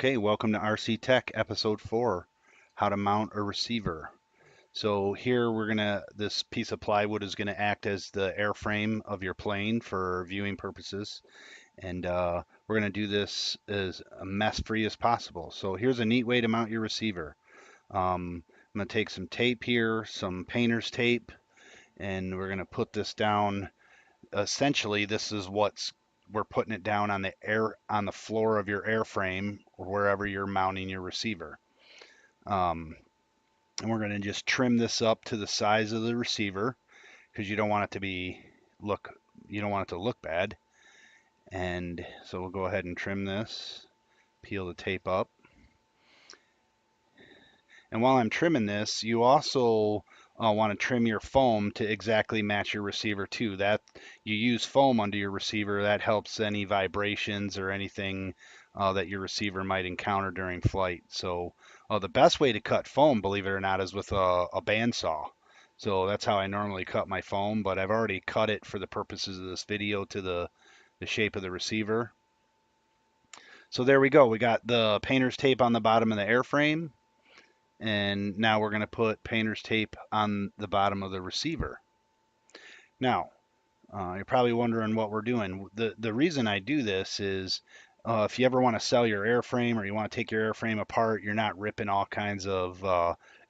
Okay, welcome to RCTEK episode 4, how to mount a receiver. So here this piece of plywood is gonna act as the airframe of your plane for viewing purposes. And we're gonna do this as mess-free as possible. So here's a neat way to mount your receiver. I'm gonna take some tape here, some painter's tape, and we're gonna put this down. Essentially, this is we're putting it down on the floor of your airframe or wherever you're mounting your receiver. Um, and we're going to just trim this up to the size of the receiver because look you don't want it to look bad. And so we'll go ahead and trim this, peel the tape up. And while I'm trimming this, you also want to trim your foam to exactly match your receiver too. That you use foam under your receiver, that helps any vibrations or anything that your receiver might encounter during flight. So the best way to cut foam, believe it or not, is with a bandsaw. So that's how I normally cut my foam, but I've already cut it for the purposes of this video to the shape of the receiver. So there we go. We got the painter's tape on the bottom of the airframe. And now we're going to put painter's tape on the bottom of the receiver. Now, you're probably wondering what we're doing. The reason I do this is if you ever want to sell your airframe or you want to take your airframe apart, you're not ripping all kinds of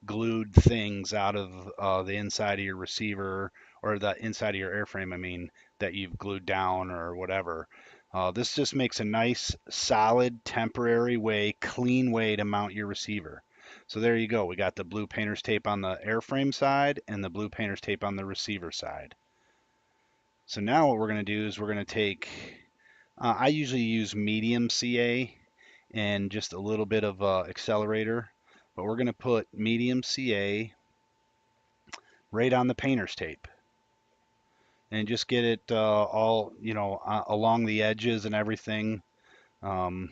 glued things out of the inside of your receiver or the inside of your airframe, I mean, that you've glued down or whatever. This just makes a nice, solid, temporary way, clean way to mount your receiver. So there you go. We got the blue painter's tape on the airframe side and the blue painter's tape on the receiver side. So now what we're going to do is we're going to take, I usually use medium CA and just a little bit of accelerator, but we're going to put medium CA right on the painter's tape and just get it all, along the edges and everything. I'm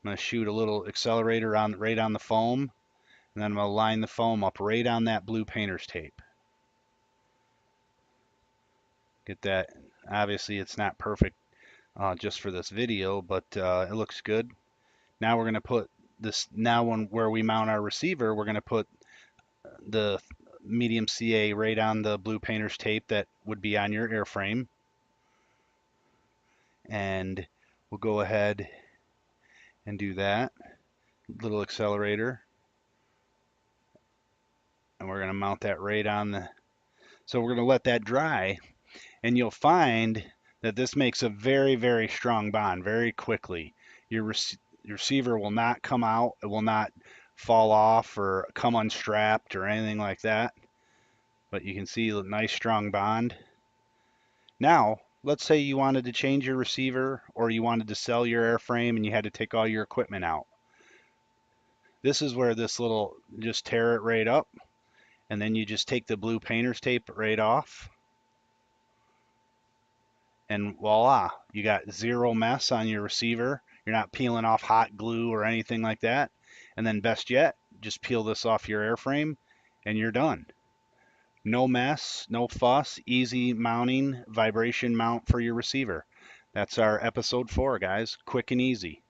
going to shoot a little accelerator right on the foam, and then I'm going to line the foam up right on that blue painter's tape. Get that. Obviously, it's not perfect just for this video, but it looks good. Now we're going to put this, where we mount our receiver, we're going to put the medium CA right on the blue painter's tape that would be on your airframe. And we'll go ahead and do that. Little accelerator. And we're going to mount that right on the, so we're going to let that dry. And you'll find that this makes a very, very strong bond very quickly. Your receiver will not come out. It will not fall off or come unstrapped or anything like that. But you can see a nice strong bond. Now, let's say you wanted to change your receiver or you wanted to sell your airframe and you had to take all your equipment out. This is where just tear it right up, and then you just take the blue painter's tape right off. And voila, you got zero mess on your receiver. You're not peeling off hot glue or anything like that. And then best yet, just peel this off your airframe and you're done. No mess, no fuss, easy mounting, vibration mount for your receiver. That's our episode 4, guys. Quick and easy.